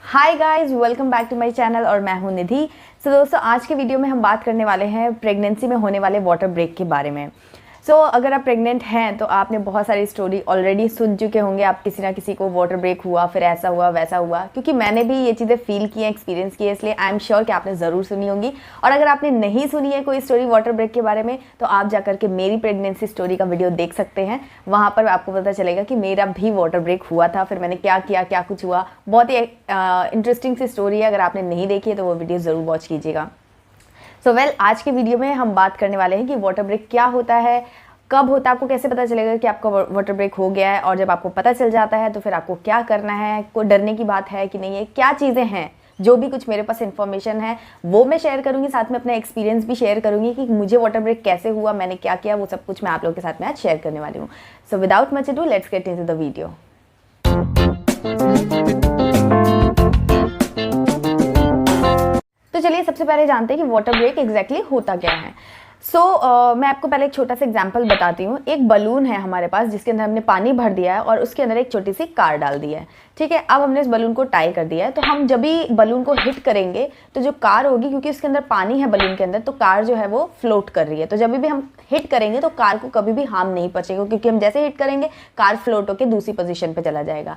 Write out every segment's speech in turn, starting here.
Hi guys, welcome back to my channel और मैं हूं निधि। दोस्तों, आज के वीडियो में हम बात करने वाले हैं प्रेगनेंसी में होने वाले वाटर ब्रेक के बारे में। अगर आप प्रेग्नेंट हैं तो आपने बहुत सारी स्टोरी ऑलरेडी सुन चुके होंगे। आप किसी ना किसी को वाटर ब्रेक हुआ, फिर ऐसा हुआ वैसा हुआ, क्योंकि मैंने भी ये चीज़ें फील की हैं, एक्सपीरियंस की है, इसलिए आई एम श्योर कि आपने ज़रूर सुनी होंगी। और अगर आपने नहीं सुनी है कोई स्टोरी वाटर ब्रेक के बारे में तो आप जाकर के मेरी प्रेगनेंसी स्टोरी का वीडियो देख सकते हैं। वहाँ पर आपको पता चलेगा कि मेरा भी वाटर ब्रेक हुआ था, फिर मैंने क्या किया, क्या कुछ हुआ। बहुत ही इंटरेस्टिंग सी स्टोरी है। अगर आपने नहीं देखी है तो वो वीडियो ज़रूर वॉच कीजिएगा। आज के वीडियो में हम बात करने वाले हैं कि वाटर ब्रेक क्या होता है, कब होता है, आपको कैसे पता चलेगा कि आपका वाटर ब्रेक हो गया है, और जब आपको पता चल जाता है तो फिर आपको क्या करना है, कोई डरने की बात है कि नहीं है, क्या चीज़ें हैं। जो भी कुछ मेरे पास इन्फॉर्मेशन है वो मैं शेयर करूंगी, साथ में अपना एक्सपीरियंस भी शेयर करूंगी कि मुझे वाटर ब्रेक कैसे हुआ, मैंने क्या किया, वो सब कुछ मैं आप लोगों के साथ में आज शेयर करने वाली हूँ। So without much ado, let's get into the video. तो चलिए सबसे पहले जानते हैं कि वाटर ब्रेक एग्जैक्टली होता क्या है। मैं आपको पहले एक छोटा सा एग्जांपल बताती हूँ। एक बलून है हमारे पास जिसके अंदर हमने पानी भर दिया है और उसके अंदर एक छोटी सी कार डाल दी है। ठीक है, अब हमने इस बलून को टाई कर दिया है। तो हम जब भी बलून को हिट करेंगे तो जो कार होगी, क्योंकि उसके अंदर पानी है बलून के अंदर, तो कार जो है वो फ्लोट कर रही है। तो जब भी हम हिट करेंगे तो कार को कभी भी हार्म नहीं पहुंचेगा, क्योंकि हम जैसे हिट करेंगे कार फ्लोट होकर दूसरी पोजीशन पे चला जाएगा।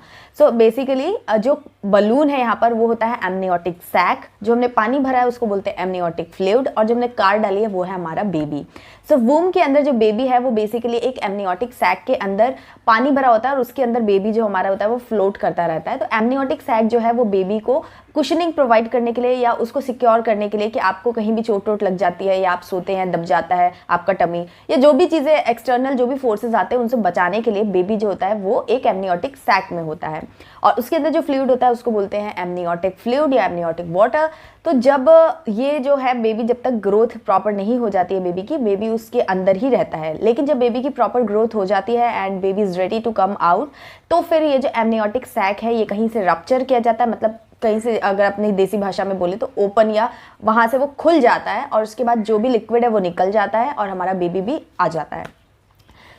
बेसिकली जो बलून है यहाँ पर वो होता है एमनियोटिक सैक। जो हमने पानी भरा है उसको बोलते हैं एमनियोटिक फ्लूइड, और जो हमने कार डाली है वो है हमारा बेबी। वूम के अंदर जो बेबी है वो बेसिकली एक एमनियोटिक सैक के अंदर पानी भरा होता है और उसके अंदर बेबी जो हमारा होता है वो फ्लोट करता रहता है। तो एमनियोटिक सैक जो है वो बेबी को कुशनिंग प्रोवाइड करने के लिए या उसको सिक्योर करने के लिए कि आपको कहीं भी चोट वोट लग जाती है या आप सोते हैं दब जाता है आपका टमी, या जो भी चीज़ें एक्सटर्नल जो भी फोर्सेस आते हैं उनसे बचाने के लिए बेबी जो होता है वो एक एमनियोटिक सैक में होता है। और उसके अंदर जो फ्लूइड होता है उसको बोलते हैं एमनियोटिक फ्लूइड या एमनियोटिक वाटर। तो जब ये जो है बेबी, जब तक ग्रोथ प्रॉपर नहीं हो जाती है बेबी की, बेबी उसके अंदर ही रहता है। लेकिन जब बेबी की प्रॉपर ग्रोथ हो जाती है and baby is ready to come out, तो फिर ये जो एमनियोटिक सैक है ये कहीं से रप्चर किया जाता है, मतलब कहीं से, अगर अपनी देसी भाषा में बोले तो ओपन, या वहां से वो खुल जाता है और उसके बाद जो भी लिक्विड है वो निकल जाता है और हमारा बेबी भी आ जाता है।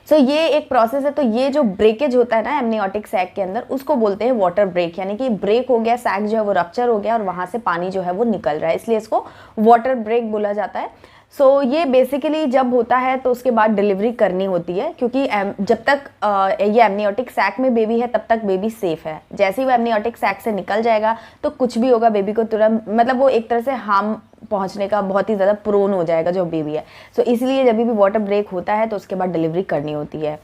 ये एक प्रोसेस है। तो ये जो ब्रेकेज होता है ना एमनियोटिक सैक के अंदर, उसको बोलते हैं वाटर ब्रेक, यानी कि ब्रेक हो गया, सैक जो है वो रप्चर हो गया और वहां से पानी जो है वो निकल रहा है, इसलिए इसको वाटर ब्रेक बोला जाता है। ये बेसिकली जब होता है तो उसके बाद डिलीवरी करनी होती है, क्योंकि जब तक ये एमनियोटिक सैक में बेबी है तब तक बेबी सेफ है। जैसे ही वो एमनियोटिक सैक से निकल जाएगा तो कुछ भी होगा बेबी को तुरंत, मतलब वो एक तरह से हार्म पहुंचने का बहुत ही ज़्यादा प्रोन हो जाएगा जो बेबी है। इसलिए जब भी वाटर ब्रेक होता है तो उसके बाद डिलीवरी करनी होती है।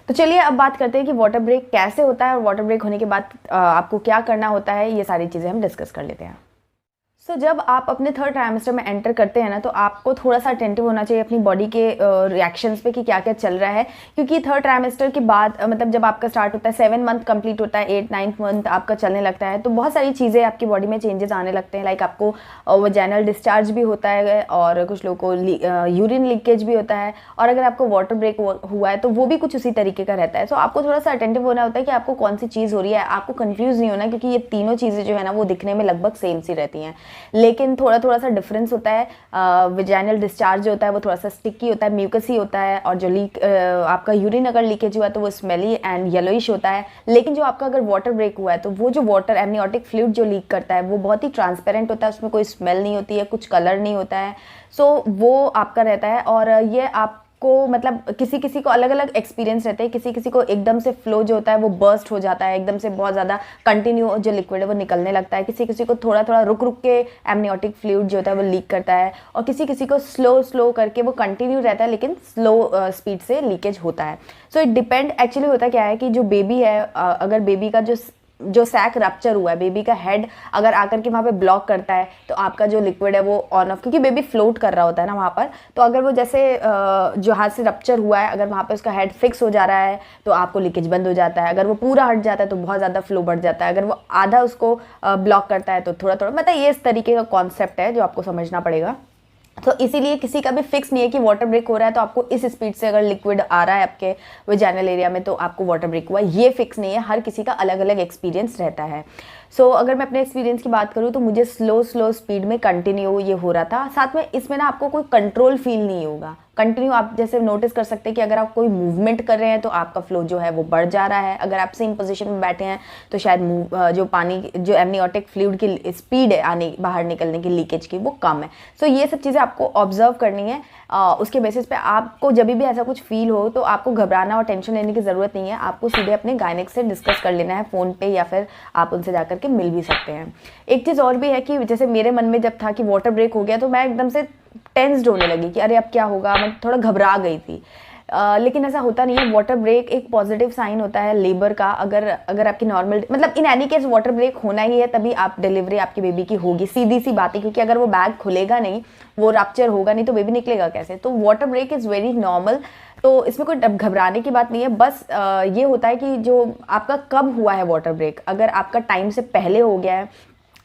तो चलिए अब बात करते हैं कि वाटर ब्रेक कैसे होता है और वाटर ब्रेक होने के बाद आपको क्या करना होता है। ये सारी चीज़ें हम डिस्कस कर लेते हैं। जब आप अपने थर्ड ट्राइमेस्टर में एंटर करते हैं ना, तो आपको थोड़ा सा अटेंटिव होना चाहिए अपनी बॉडी के रिएक्शंस पे कि क्या क्या चल रहा है। क्योंकि थर्ड ट्राइमेस्टर के बाद मतलब जब आपका स्टार्ट होता है, 7 मंथ कंप्लीट होता है, 8-9 मंथ आपका चलने लगता है, तो बहुत सारी चीज़ें आपकी बॉडी में चेंजेस आने लगते हैं। लाइक आपको वजाइनल डिस्चार्ज भी होता है और कुछ लोगों को यूरिन लीकेज भी होता है, और अगर आपको वाटर ब्रेक हुआ है तो वो भी कुछ उसी तरीके का रहता है। आपको थोड़ा सा अटेंटिव होना होता है कि आपको कौन सी चीज़ हो रही है। आपको कन्फ्यूज़ नहीं होना, क्योंकि ये तीनों चीज़ें जो है ना वो दिखने में लगभग सेम सी रहती हैं, लेकिन थोड़ा थोड़ा सा डिफरेंस होता है। विजाइनल डिस्चार्ज जो होता है वो थोड़ा सा स्टिकी होता है, म्यूकसी होता है, और जो आपका यूरिन अगर लीकेज हुआ है तो वो स्मेली एंड येलोइश होता है। लेकिन जो आपका अगर वाटर ब्रेक हुआ है तो वो जो वाटर एमनियोटिक फ्लूइड जो लीक करता है वो बहुत ही ट्रांसपेरेंट होता है, उसमें कोई स्मेल नहीं होती है, कुछ कलर नहीं होता है। वो आपका रहता है। और ये आप को मतलब किसी किसी को अलग अलग एक्सपीरियंस रहते हैं। किसी किसी को एकदम से फ्लो जो होता है वो बर्स्ट हो जाता है, एकदम से बहुत ज़्यादा कंटिन्यू जो लिक्विड है वो निकलने लगता है। किसी किसी को थोड़ा थोड़ा रुक रुक के एमनियोटिक फ्लूइड जो होता है वो लीक करता है, और किसी किसी को स्लो स्लो करके वो कंटिन्यू रहता है लेकिन स्लो स्पीड से लीकेज होता है। इट डिपेंड, एक्चुअली होता क्या है कि जो बेबी है, अगर बेबी का जो सैक रप्चर हुआ है, बेबी का हेड अगर आकर के वहाँ पे ब्लॉक करता है तो आपका जो लिक्विड है वो ऑन ऑफ, क्योंकि बेबी फ्लोट कर रहा होता है ना वहाँ पर, तो अगर वो जैसे जो हाथ से रप्चर हुआ है, अगर वहाँ पे उसका हेड फिक्स हो जा रहा है तो आपको लीकेज बंद हो जाता है। अगर वो पूरा हट जाता है तो बहुत ज़्यादा फ्लो बढ़ जाता है। अगर वो आधा उसको ब्लॉक करता है तो थोड़ा थोड़ा, मतलब ये इस तरीके का कॉन्सेप्ट है जो आपको समझना पड़ेगा। इसीलिए किसी का भी फिक्स नहीं है कि वाटर ब्रेक हो रहा है तो आपको इस स्पीड से अगर लिक्विड आ रहा है आपके वेजाइनल एरिया में तो आपको वाटर ब्रेक हुआ, ये फिक्स नहीं है। हर किसी का अलग अलग एक्सपीरियंस रहता है। सो अगर मैं अपने एक्सपीरियंस की बात करूँ तो मुझे स्लो स्पीड में कंटिन्यू ये हो रहा था। साथ में इसमें ना आपको कोई कंट्रोल फील नहीं होगा, कंटिन्यू आप जैसे नोटिस कर सकते हैं कि अगर आप कोई मूवमेंट कर रहे हैं तो आपका फ्लो जो है वो बढ़ जा रहा है। अगर आप सेम पोजीशन में बैठे हैं तो शायद जो पानी जो एमनियोटिक फ्लूइड की स्पीड है आने बाहर निकलने की, लीकेज की, वो कम है। सो ये सब चीज़ें आपको ऑब्जर्व करनी है। उसके बेसिस पे आपको जब भी ऐसा कुछ फील हो तो आपको घबराना और टेंशन लेने की ज़रूरत नहीं है। आपको सीधे अपने गायनेक से डिस्कस कर लेना है फ़ोन पे, या फिर आप उनसे जाकर के मिल भी सकते हैं। एक चीज़ और भी है कि जैसे मेरे मन में जब था कि वाटर ब्रेक हो गया तो मैं एकदम से टेंस्ड होने लगी कि अरे अब क्या होगा, मैं थोड़ा घबरा गई थी। लेकिन ऐसा होता नहीं है। वाटर ब्रेक एक पॉजिटिव साइन होता है लेबर का। अगर आपकी नॉर्मल मतलब in any case water break होना ही है तभी आप डिलीवरी आपकी बेबी की होगी, सीधी सी बात है। क्योंकि अगर वो बैग खुलेगा नहीं, वो रप्चर होगा नहीं तो बेबी निकलेगा कैसे। तो water break is very normal, तो इसमें कोई घबराने की बात नहीं है। बस ये होता है कि जो आपका कब हुआ है वाटर ब्रेक, अगर आपका टाइम से पहले हो गया है,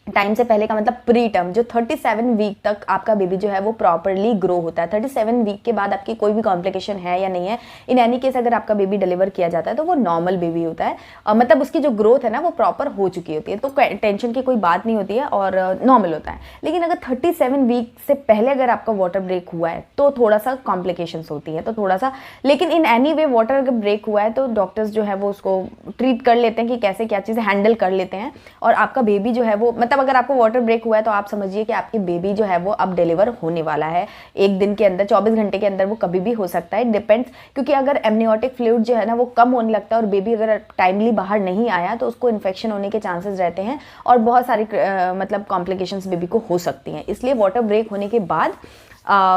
टाइम से पहले का मतलब प्री टर्म, जो 37 वीक तक आपका बेबी जो है वो प्रॉपरली ग्रो होता है। 37 वीक के बाद आपकी कोई भी कॉम्प्लिकेशन है या नहीं है, इन एनी केस अगर आपका बेबी डिलीवर किया जाता है तो वो नॉर्मल बेबी होता है। मतलब उसकी जो ग्रोथ है ना वो प्रॉपर हो चुकी होती है, तो टेंशन की कोई बात नहीं होती है और नॉर्मल होता है। लेकिन अगर 37 वीक से पहले अगर आपका वाटर ब्रेक हुआ है तो थोड़ा सा कॉम्प्लिकेशंस होती है, तो थोड़ा सा। लेकिन इन एनी वे वाटर अगर ब्रेक हुआ है तो डॉक्टर्स जो है वो उसको ट्रीट कर लेते हैं कि कैसे क्या चीज़ें हैंडल कर लेते हैं। और आपका बेबी जो है वो मतलब अगर आपको वाटर ब्रेक हुआ है तो आप समझिए कि आपकी बेबी जो है वो अब डिलीवर होने वाला है। एक दिन के अंदर, 24 घंटे के अंदर, वो कभी भी हो सकता है, डिपेंड्स। क्योंकि अगर एमनियोटिक फ्लूइड जो है ना वो कम होने लगता है और बेबी अगर टाइमली बाहर नहीं आया तो उसको इन्फेक्शन होने के चांसेस रहते हैं और बहुत सारी मतलब कॉम्प्लिकेशंस बेबी को हो सकती हैं। इसलिए वाटर ब्रेक होने के बाद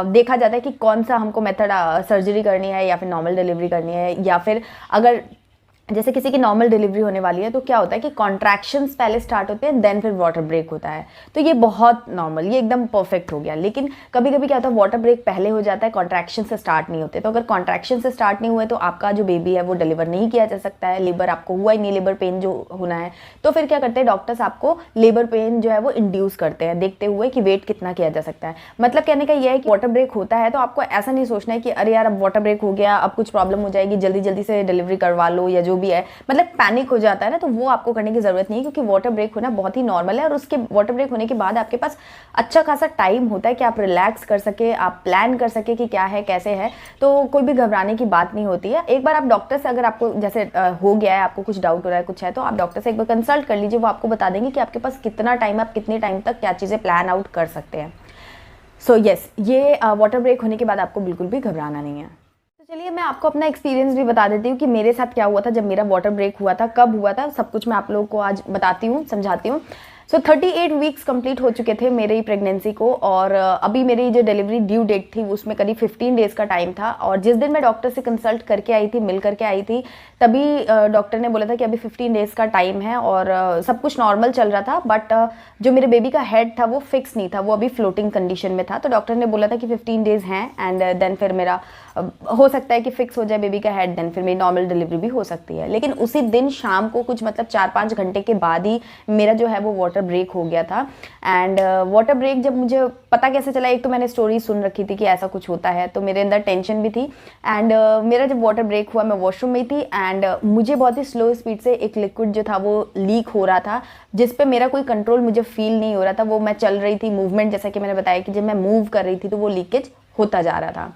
देखा जाता है कि कौन सा हमको मेथड, सर्जरी करनी है या फिर नॉर्मल डिलीवरी करनी है। या फिर अगर जैसे किसी की नॉर्मल डिलीवरी होने वाली है तो क्या होता है कि कॉन्ट्रैक्शंस पहले स्टार्ट होते हैं, देन फिर वाटर ब्रेक होता है। तो ये बहुत नॉर्मल, ये एकदम परफेक्ट हो गया। लेकिन कभी कभी क्या होता है, वाटर ब्रेक पहले हो जाता है, कॉन्ट्रैक्शन से स्टार्ट नहीं होते। तो अगर कॉन्ट्रैक्शन से स्टार्ट नहीं हुए तो आपका जो बेबी है वो डिलीवर नहीं किया जा सकता है। लेबर आपको हुआ ही नहीं, लेबर पेन जो होना है, तो फिर क्या करते हैं डॉक्टर्स, आपको लेबर पेन जो है वो इंड्यूस करते हैं, देखते हुए कि वेट कितना किया जा सकता है। मतलब कहने का ये है कि वाटर ब्रेक होता है तो आपको ऐसा नहीं सोचना है कि अरे यार अब वाटर ब्रेक हो गया, अब कुछ प्रॉब्लम हो जाएगी, जल्दी जल्दी से डिलीवरी करवा लो या जो भी है, मतलब पैनिक हो जाता है ना, तो वो आपको करने की जरूरत नहीं है। क्योंकि वाटर ब्रेक होना बहुत ही नॉर्मल है और उसके वाटर ब्रेक होने के बाद आपके पास अच्छा खासा टाइम होता है कि आप रिलैक्स कर सके, आप प्लान कर सके कि क्या है कैसे है। तो कोई भी घबराने की बात नहीं होती है। एक बार आप डॉक्टर से, अगर आपको जैसे हो गया है, आपको कुछ डाउट हो रहा है, कुछ है, तो आप डॉक्टर से एक बार कंसल्ट कर लीजिए। वो आपको बता देंगे कि आपके पास कितना टाइम, आप कितने टाइम तक क्या चीज़ें प्लान आउट कर सकते हैं। सो यस, ये वाटर ब्रेक होने के बाद आपको बिल्कुल भी घबराना नहीं है। चलिए मैं आपको अपना एक्सपीरियंस भी बता देती हूँ कि मेरे साथ क्या हुआ था जब मेरा वाटर ब्रेक हुआ था, कब हुआ था, सब कुछ मैं आप लोगों को आज बताती हूँ, समझाती हूँ। सो 38 वीक्स कंप्लीट हो चुके थे मेरी प्रेगनेंसी को और अभी मेरी जो डिलीवरी ड्यू डेट थी उसमें करीब 15 डेज़ का टाइम था। और जिस दिन मैं डॉक्टर से कंसल्ट करके आई थी, मिल करके आई थी, तभी डॉक्टर ने बोला था कि अभी 15 डेज़ का टाइम है और सब कुछ नॉर्मल चल रहा था। बट जो मेरे बेबी का हेड था वो फिक्स नहीं था, वो अभी फ्लोटिंग कंडीशन में था। तो डॉक्टर ने बोला था कि 15 डेज़ हैं एंड देन फिर मेरा हो सकता है कि फिक्स हो जाए बेबी का हेड, देन फिर मेरी नॉर्मल डिलीवरी भी हो सकती है। लेकिन उसी दिन शाम को कुछ मतलब 4-5 घंटे के बाद ही मेरा जो है वो वाटर ब्रेक हो गया था। एंड वाटर ब्रेक जब मुझे पता कैसे चला, एक तो मैंने स्टोरी सुन रखी थी कि ऐसा कुछ होता है, तो मेरे अंदर टेंशन भी थी। एंड मेरा जब वाटर ब्रेक हुआ, मैं वॉशरूम में थी एंड मुझे बहुत ही स्लो स्पीड से एक लिक्विड जो था वो लीक हो रहा था, जिस पे मेरा कोई कंट्रोल मुझे फील नहीं हो रहा था। वो मैं चल रही थी, मूवमेंट, जैसा कि मैंने बताया कि जब मैं मूव कर रही थी तो वो लीकेज होता जा रहा था।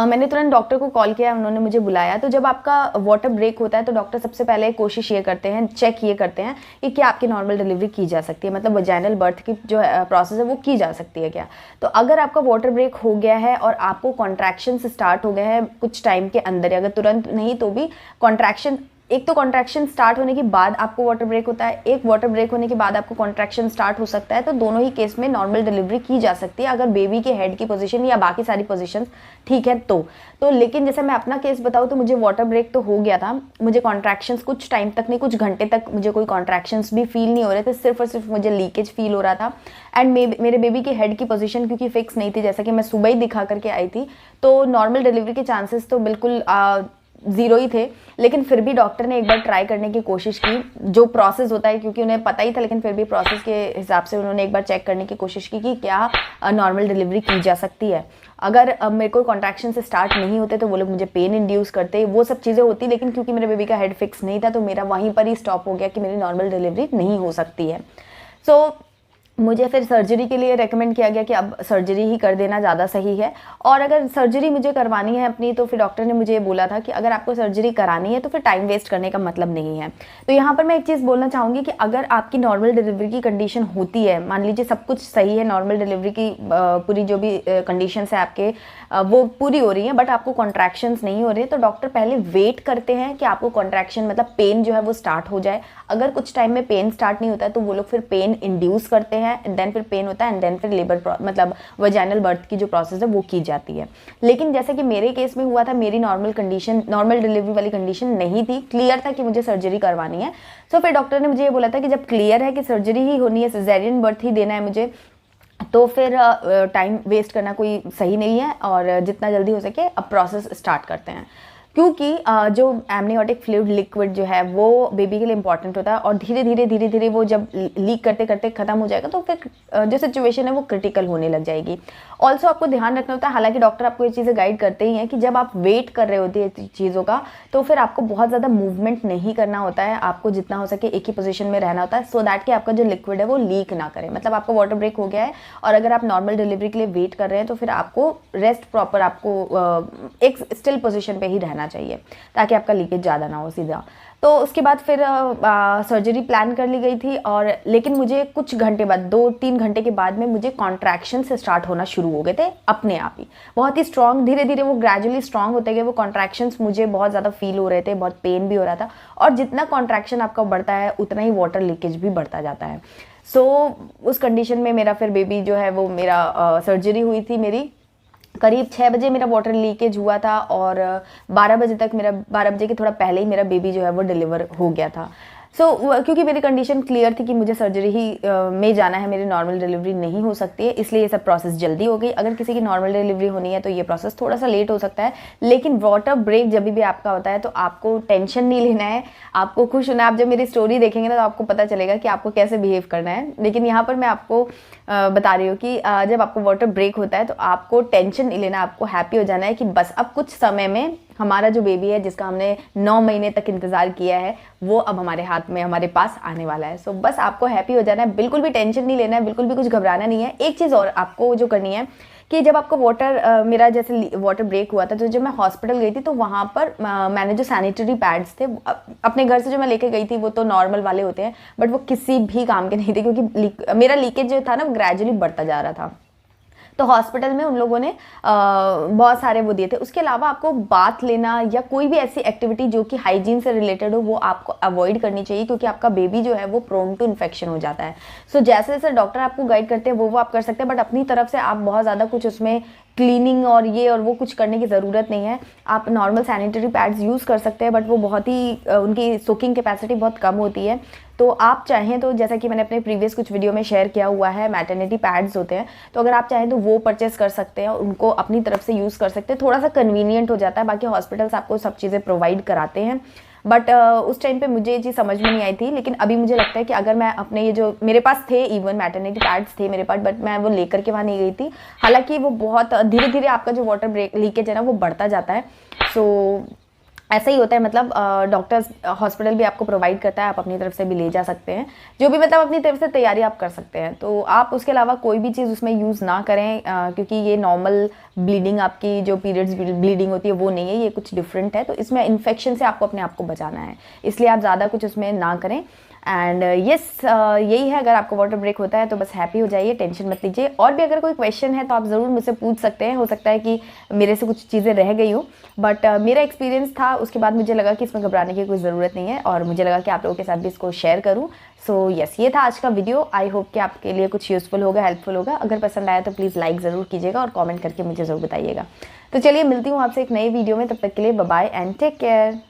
मैंने तुरंत डॉक्टर को कॉल किया, उन्होंने मुझे बुलाया। तो जब आपका वाटर ब्रेक होता है तो डॉक्टर सबसे पहले कोशिश ये करते हैं, चेक ये करते हैं कि क्या आपकी नॉर्मल डिलीवरी की जा सकती है, मतलब वजाइनल बर्थ की जो प्रोसेस है वो की जा सकती है क्या। तो अगर आपका वाटर ब्रेक हो गया है और आपको कॉन्ट्रैक्शन स्टार्ट हो गए हैं कुछ टाइम के अंदर, अगर तुरंत नहीं तो भी कॉन्ट्रैक्शन, एक तो कॉन्ट्रैक्शन स्टार्ट होने के बाद आपको वाटर ब्रेक होता है, एक वाटर ब्रेक होने के बाद आपको कॉन्ट्रैक्शन स्टार्ट हो सकता है, तो दोनों ही केस में नॉर्मल डिलीवरी की जा सकती है अगर बेबी के हेड की पोजीशन या बाकी सारी पोजीशंस ठीक है तो लेकिन जैसे मैं अपना केस बताऊँ तो मुझे वाटर ब्रेक तो हो गया था, मुझे कॉन्ट्रैक्शंस कुछ टाइम तक नहीं, कुछ घंटे तक मुझे कोई कॉन्ट्रैक्शंस भी फील नहीं हो रहे थे, सिर्फ और सिर्फ मुझे लीकेज फील हो रहा था। एंड मेरे बेबी की हेड की पोजीशन क्योंकि फिक्स नहीं थी, जैसा कि मैं सुबह ही दिखा करके आई थी, तो नॉर्मल डिलीवरी के चांसेस तो बिल्कुल ज़ीरो ही थे, लेकिन फिर भी डॉक्टर ने एक बार ट्राई करने की कोशिश की, जो प्रोसेस होता है, क्योंकि उन्हें पता ही था, लेकिन फिर भी प्रोसेस के हिसाब से उन्होंने एक बार चेक करने की कोशिश की कि क्या नॉर्मल डिलीवरी की जा सकती है। अगर मेरे को कॉन्ट्रैक्शन से स्टार्ट नहीं होते तो वो लोग मुझे पेन इंड्यूस करते, वो सब चीज़ें होती, लेकिन क्योंकि मेरे बेबी का हेड फिक्स नहीं था तो मेरा वहीं पर ही स्टॉप हो गया कि मेरी नॉर्मल डिलीवरी नहीं हो सकती है। सो मुझे फिर सर्जरी के लिए रेकमेंड किया गया कि अब सर्जरी ही कर देना ज़्यादा सही है। और अगर सर्जरी मुझे करवानी है अपनी, तो फिर डॉक्टर ने मुझे ये बोला था कि अगर आपको सर्जरी करानी है तो फिर टाइम वेस्ट करने का मतलब नहीं है। तो यहाँ पर मैं एक चीज़ बोलना चाहूँगी कि अगर आपकी नॉर्मल डिलीवरी की कंडीशन होती है, मान लीजिए सब कुछ सही है, नॉर्मल डिलीवरी की पूरी जो भी कंडीशंस है आपके वो पूरी हो रही हैं, बट आपको कॉन्ट्रैक्शंस नहीं हो रहे, तो डॉक्टर पहले वेट करते हैं कि आपको कॉन्ट्रैक्शन मतलब पेन जो है वो स्टार्ट हो जाए। अगर कुछ टाइम में पेन स्टार्ट नहीं होता है तो वो लोग फिर पेन इंड्यूस करते हैं, एंड देन फिर पेन होता है, एंड देन फिर लेबर मतलब वजाइनल बर्थ की जो प्रोसेस है वो की जाती है। लेकिन जैसे कि मेरे केस में हुआ था, मेरी नॉर्मल डिलीवरी वाली कंडीशन नहीं थी, क्लियर था कि मुझे सर्जरी करवानी है। तो फिर डॉक्टर ने मुझे ये बोला था कि जब क्लियर है कि सर्जरी ही होनी है, सिजेरियन बर्थ ही देना है मुझे, तो फिर टाइम वेस्ट करना कोई सही नहीं है, और जितना जल्दी हो सके अब प्रोसेस स्टार्ट करते हैं। क्योंकि जो एमनियोटिक फ्लूइड लिक्विड जो है वो बेबी के लिए इंपॉर्टेंट होता है, और धीरे धीरे वो जब लीक करते करते ख़त्म हो जाएगा तो फिर जो सिचुएशन है वो क्रिटिकल होने लग जाएगी। ऑल्सो आपको ध्यान रखना होता है, हालांकि डॉक्टर आपको ये चीज़ें गाइड करते ही हैं कि जब आप वेट कर रहे होते हैं चीज़ों का, तो फिर आपको बहुत ज़्यादा मूवमेंट नहीं करना होता है, आपको जितना हो सके एक ही पोजीशन में रहना होता है, सो दैट कि आपका जो लिक्विड है वो लीक ना करे। मतलब आपका वाटर ब्रेक हो गया है और अगर आप नॉर्मल डिलीवरी के लिए वेट कर रहे हैं तो फिर आपको रेस्ट प्रॉपर आपको एक स्टिल पोजिशन पर ही रहना चाहिए ताकि आपका लीकेज ज़्यादा ना हो सीधा। तो उसके बाद फिर सर्जरी प्लान कर ली गई थी, और लेकिन मुझे कुछ घंटे बाद, 2-3 घंटे के बाद में मुझे कॉन्ट्रैक्शन से स्टार्ट होना शुरू हो गए थे अपने आप ही, बहुत ही स्ट्रॉन्ग, धीरे धीरे वो ग्रेजुअली स्ट्रॉन्ग होते गए। वो कॉन्ट्रैक्शंस मुझे बहुत ज़्यादा फील हो रहे थे, बहुत पेन भी हो रहा था, और जितना कॉन्ट्रैक्शन आपका बढ़ता है उतना ही वाटर लीकेज भी बढ़ता जाता है। सो उस कंडीशन में मेरा फिर बेबी जो है वो मेरा सर्जरी हुई थी मेरी, करीब 6 बजे मेरा वाटर लीकेज हुआ था, और 12 बजे तक 12 बजे के थोड़ा पहले ही मेरा बेबी जो है वो डिलीवर हो गया था। क्योंकि मेरी कंडीशन क्लियर थी कि मुझे सर्जरी ही में जाना है, मेरी नॉर्मल डिलीवरी नहीं हो सकती है, इसलिए ये सब प्रोसेस जल्दी हो गई। अगर किसी की नॉर्मल डिलीवरी होनी है तो ये प्रोसेस थोड़ा सा लेट हो सकता है, लेकिन वाटर ब्रेक जब भी आपका होता है तो आपको टेंशन नहीं लेना है, आपको खुश होना है। आप जब मेरी स्टोरी देखेंगे ना तो आपको पता चलेगा कि आपको कैसे बिहेव करना है। लेकिन यहाँ पर मैं आपको बता रही हूँ कि जब आपको वाटर ब्रेक होता है तो आपको टेंशन नहीं लेना, आपको हैप्पी हो जाना है कि बस अब कुछ समय में हमारा जो बेबी है जिसका हमने 9 महीने तक इंतज़ार किया है वो अब हमारे हाथ में, हमारे पास आने वाला है। सो बस आपको हैप्पी हो जाना है, बिल्कुल भी टेंशन नहीं लेना है, बिल्कुल भी कुछ घबराना नहीं है। एक चीज़ और आपको जो करनी है कि जब आपको मेरा जैसे वाटर ब्रेक हुआ था, तो जब मैं हॉस्पिटल गई थी तो वहाँ पर मैंने जो सैनिटरी पैड्स थे अपने घर से जो मैं लेके गई थी वो तो नॉर्मल वाले होते हैं, बट वो किसी भी काम के नहीं थे, क्योंकि मेरा लीकेज जो था ना वो ग्रेजुअली बढ़ता जा रहा था। तो हॉस्पिटल में उन लोगों ने बहुत सारे वो दिए थे। उसके अलावा आपको बाथ लेना या कोई भी ऐसी एक्टिविटी जो कि हाइजीन से रिलेटेड हो वो आपको अवॉइड करनी चाहिए, क्योंकि आपका बेबी जो है वो प्रोन टू इन्फेक्शन हो जाता है। सो जैसे जैसे डॉक्टर आपको गाइड करते हैं वो आप कर सकते हैं, बट अपनी तरफ से आप बहुत ज़्यादा कुछ उसमें क्लीनिंग और ये और वो कुछ करने की ज़रूरत नहीं है। आप नॉर्मल सैनिटरी पैड्स यूज़ कर सकते हैं, बट वो बहुत ही उनकी सोकिंग कैपेसिटी बहुत कम होती है। तो आप चाहें तो, जैसा कि मैंने अपने प्रीवियस कुछ वीडियो में शेयर किया हुआ है, मैटरनिटी पैड्स होते हैं, तो अगर आप चाहें तो वो परचेस कर सकते हैं, उनको अपनी तरफ से यूज़ कर सकते हैं। थोड़ा सा कन्वीनियंट हो जाता है, बाकी हॉस्पिटल्स आपको सब चीज़ें प्रोवाइड कराते हैं, बट उस टाइम पे मुझे ये चीज़ समझ में नहीं आई थी। लेकिन अभी मुझे लगता है कि अगर मैं अपने ये जो मेरे पास थे, इवन मैटरनिटी पैड्स थे मेरे पास, बट मैं वो लेकर के वहाँ नहीं गई थी। हालांकि वो बहुत धीरे धीरे आपका जो वाटर ब्रेक लीकेज है ना वो बढ़ता जाता है। सो ऐसा ही होता है, मतलब डॉक्टर्स हॉस्पिटल भी आपको प्रोवाइड करता है, आप अपनी तरफ से भी ले जा सकते हैं, जो भी मतलब अपनी तरफ से तैयारी आप कर सकते हैं। तो आप उसके अलावा कोई भी चीज़ उसमें यूज़ ना करें, क्योंकि ये नॉर्मल ब्लीडिंग, आपकी जो पीरियड्स ब्लीडिंग होती है वो नहीं है, ये कुछ डिफरेंट है। तो इसमें इन्फेक्शन से आपको अपने आप को बचाना है, इसलिए आप ज़्यादा कुछ उसमें ना करें। एंड यही है, अगर आपको वाटर ब्रेक होता है तो बस हैप्पी हो जाइए, टेंशन मत लीजिए। और भी अगर कोई क्वेश्चन है तो आप ज़रूर मुझसे पूछ सकते हैं, हो सकता है कि मेरे से कुछ चीज़ें रह गई हो, बट मेरा एक्सपीरियंस था, उसके बाद मुझे लगा कि इसमें घबराने की कोई ज़रूरत नहीं है, और मुझे लगा कि आप लोगों के साथ भी इसको शेयर करूँ। सो यस, ये था आज का वीडियो। आई होप कि आपके लिए कुछ यूज़फुल होगा, हेल्पफुल होगा। अगर पसंद आया तो प्लीज़ लाइक ज़रूर कीजिएगा और कॉमेंट करके मुझे ज़रूर बताइएगा। तो चलिए मिलती हूँ आपसे एक नई वीडियो में, तब तक के लिए bye bye and take care.